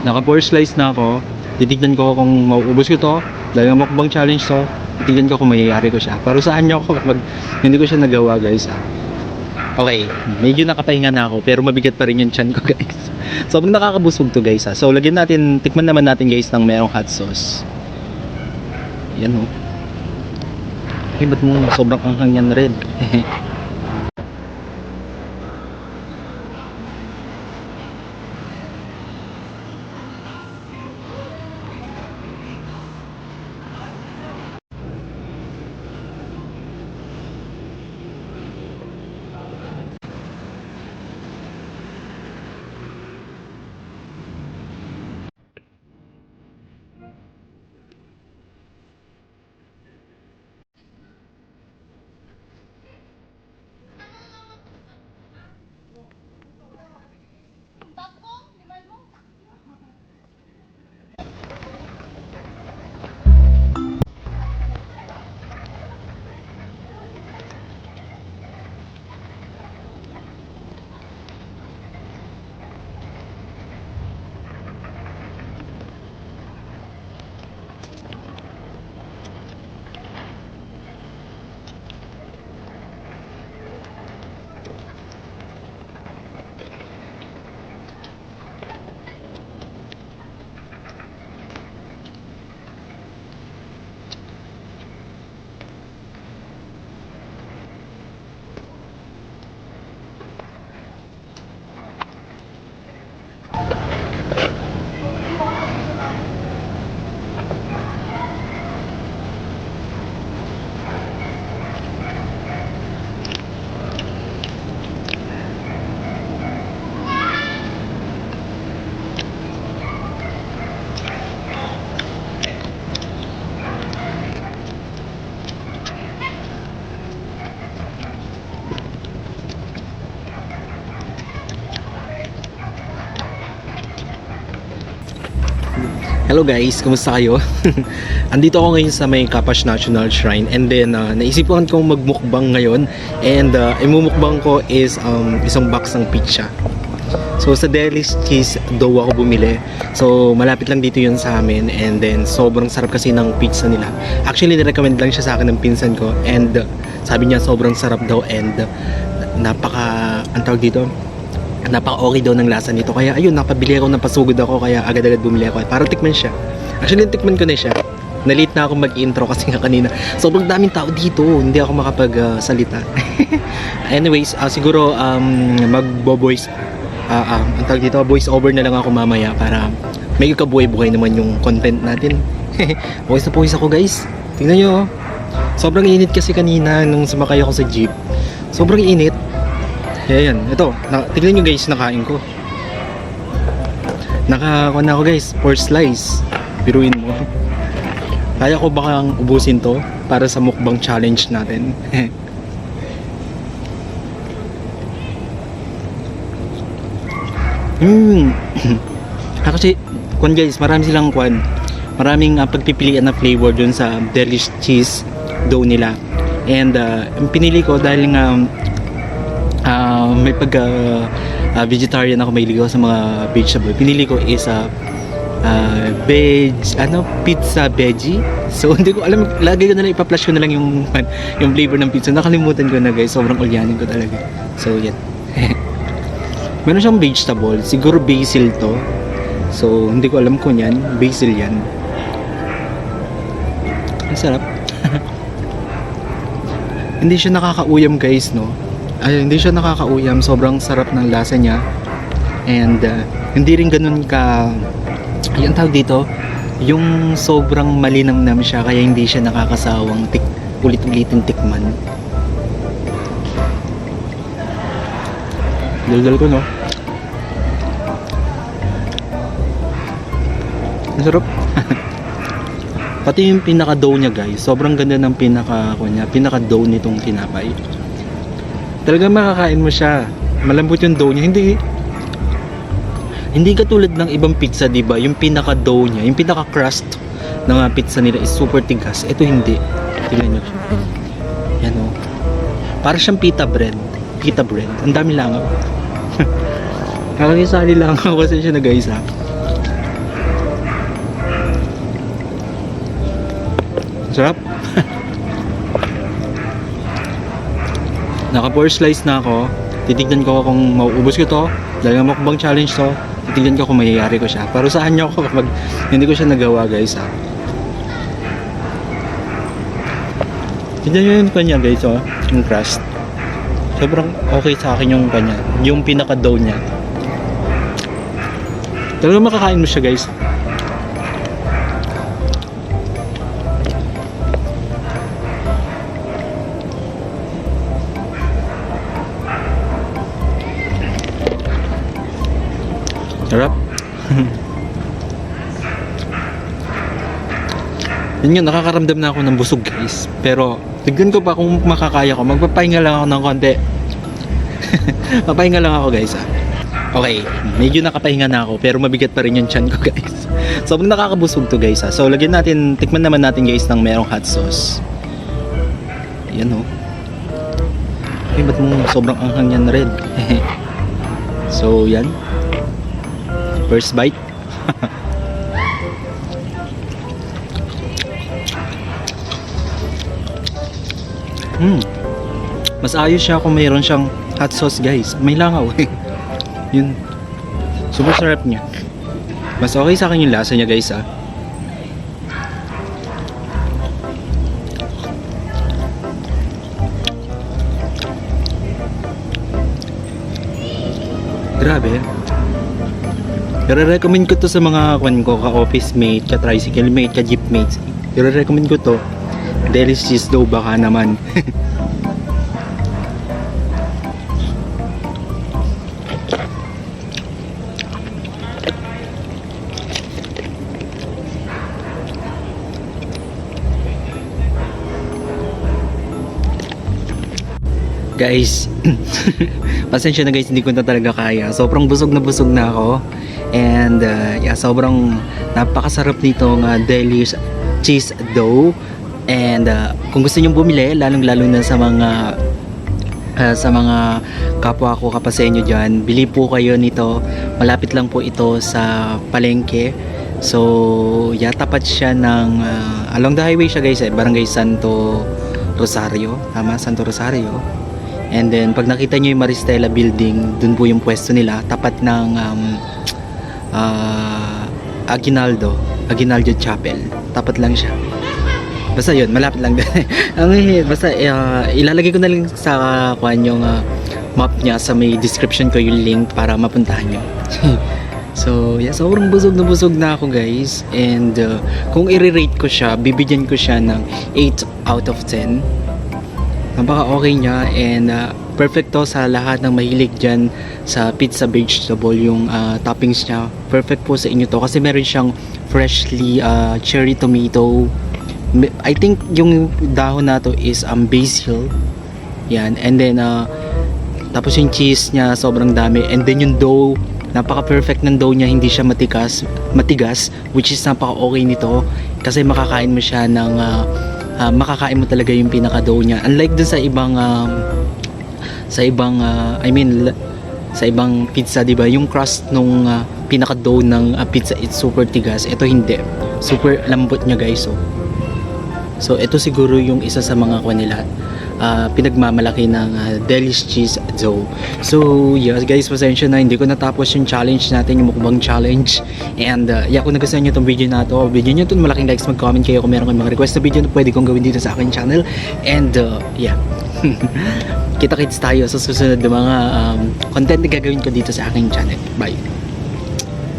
Naka 4 slice na ako. Titignan ko kung mauubos ko to. Dahil ang mukbang challenge to, titignan ko kung mayayari ko siya. Parusahan niyo ako kapag hindi ko siya nagawa, guys. Okay, medyo nakapahinga na ako pero mabigat pa rin yung chan ko, guys. Sobrang nakakabusog to, guys. So lagyan natin, tikman naman natin, guys, ng merong hot sauce. Yan oh. Ay, ba't mo sobrang anghang yan rin? Hello guys, kumusta kayo? Andito ako ngayon sa may Kapash National Shrine and then naisipan kong magmukbang ngayon and imumukbang ko is isang box ng pizza. So sa Delish Cheese dough ako bumili. So malapit lang dito yun sa amin and then sobrang sarap kasi ng pizza nila. Actually nirecommend lang siya sa akin ng pinsan ko and sabi niya sobrang sarap daw and ang tawag dito, napaka-okay daw ng lasa nito. Kaya ayun, napabili ako, napasugod ako, kaya agad-agad bumili ako para tikman siya. Actually, tikman ko na siya. Nalit na ako mag-intro kasi nga kanina sobrang daming tao dito, hindi ako makapag-salita. Anyways, siguro magbo-voice ang tawag dito, voice over na lang ako mamaya para may kabuhay-buhay naman yung content natin. Voice na voice ako, guys. Tingnan nyo, sobrang init kasi kanina nung sumakay ako sa jeep. Sobrang init. Kaya yan, ito, tignan nyo guys, nakain ko. Nakakuha na ako guys, 4 slice. Biruin mo. Kaya ko bakang ubusin to para sa mukbang challenge natin. Kasi, kwan guys, marami silang kwan. Maraming pagpipilian na flavor dun sa Delish Cheese dough nila. And pinili ko dahil nga may vegetarian ako, may ligaw sa mga vegetable. Pinili ko is pizza veggie. So hindi ko alam, lagi ko na lang ipa-flash ko na lang yung flavor ng pizza. Nakalimutan ko na guys, sobrang ulyanin ko talaga. So yan. Meron siyang vegetable, siguro basil to. So hindi ko alam kung yan, basil yan. Ang sarap. Hindi siya nakakauyam guys, no? Hindi siya nakakauyam, sobrang sarap ng lasa niya and hindi rin ganun ka yung tawag dito, yung sobrang malinamnam siya kaya hindi siya nakakasawang ulit-ulitin tikman. Daldal ko, no? Ang sarap. Pati yung pinaka-dough niya guys, sobrang ganda ng pinaka-dough nitong tinapay. Talagang makakain mo siya. Malambot yung dough niya. Hindi katulad ng ibang pizza, 'di ba? Yung pinaka-dough niya, yung pinaka-crust ng pizza nila is super tigas. Ito hindi. Tingnan niyo. Yan oh. Para siyang pita bread. Pita bread. Ang dami langaw. Kakakisali lang ako kasi siya na guys ha. Sarap. Naka 4 slice na ako. Titignan ko kung mauubos ko to. Dahil nga mukbang challenge to. Titignan ko kung mayayari ko siya. Pero saan niyo ako kapag hindi ko siya nagawa, guys, ha. Tignan nyo yung kanya, guys, oh. Yung crust. Sobrang okay sa akin yung kanya. Yung pinaka-dough niya. Talaga makakain mo siya, guys. Sarap. Yun nga, nakakaramdam na ako ng busog, guys. Pero, tignan ko pa kung makakaya ko. Magpapahinga lang ako ng konti. Papahinga lang ako, guys, ha. Okay, medyo nakapahinga na ako. Pero mabigat pa rin yung tiyan ko, guys. Sobrang nakakabusog to, guys, ha. So, lagyan natin, tikman naman natin, guys, ng merong hot sauce. Yan, oh. Ay, ba't mo sobrang anghang yan, Red? So, yan. First bite. Mas ayos siya kung mayroon siyang hot sauce, guys. May langaw. Yun. Super sarap niya. Mas okay sa akin yung lasa niya, guys, ha. Grabe. I-recommend ko to sa mga ka-office mate, ka-tricycle mate, ka-jeep mates. I-recommend ko to. Deli's cheese daw baka naman. Guys, pasensya na, guys, hindi ko na talaga kaya. Sobrang busog na ako. And yeah, sobrang napakasarap nitong Deli's cheese dough. And kung gusto niyo bumili, lalong-lalo na sa mga kapwa ko kapasenyo diyan, bili po kayo nito. Malapit lang po ito sa palengke. So, yeah, tapat siya ng along the highway siya, guys, Barangay Santo Rosario. Tama, Santo Rosario. And then, pag nakita nyo yung Maristela building, dun po yung pwesto nila, tapat ng Aguinaldo Chapel. Tapat lang siya. Basta yun, malapit lang. Basta ilalagay ko na lang sa yung map niya sa may description ko yung link para mapuntahan nyo. So, yeah, sobrang busog na ako, guys. And kung i-rate ko siya, bibigyan ko siya ng 8 out of 10. Napaka okay niya, and perfect to sa lahat ng mahilig dyan sa pizza vegetable. Yung toppings niya, perfect po sa inyo to kasi meron siyang freshly cherry tomato. I think yung dahon na to is basil. Yan, and then tapos yung cheese niya sobrang dami, and then yung dough, napaka perfect ng dough niya, hindi siya matigas, which is napaka okay nito kasi makakain mo siya ng makakain mo talaga yung pinaka dough niya, unlike dun sa ibang sa ibang pizza, di ba, yung crust nung pinaka dough ng pizza it's super tigas. Ito hindi, super lambot niya, guys. So ito siguro yung isa sa mga nila pinagmamalaki ng Deli's cheese dough. So yes, guys, pasensya na hindi ko natapos yung challenge natin, yung mukbang challenge. And yeah, kung nagustuhan nyo itong video na to, video nyo ito, malaking likes, mag-comment kayo kung meron kayong mga request na video na pwede kong gawin dito sa aking channel. And yeah, kita-kits tayo sa susunod na mga content na gagawin ko dito sa aking channel. Bye!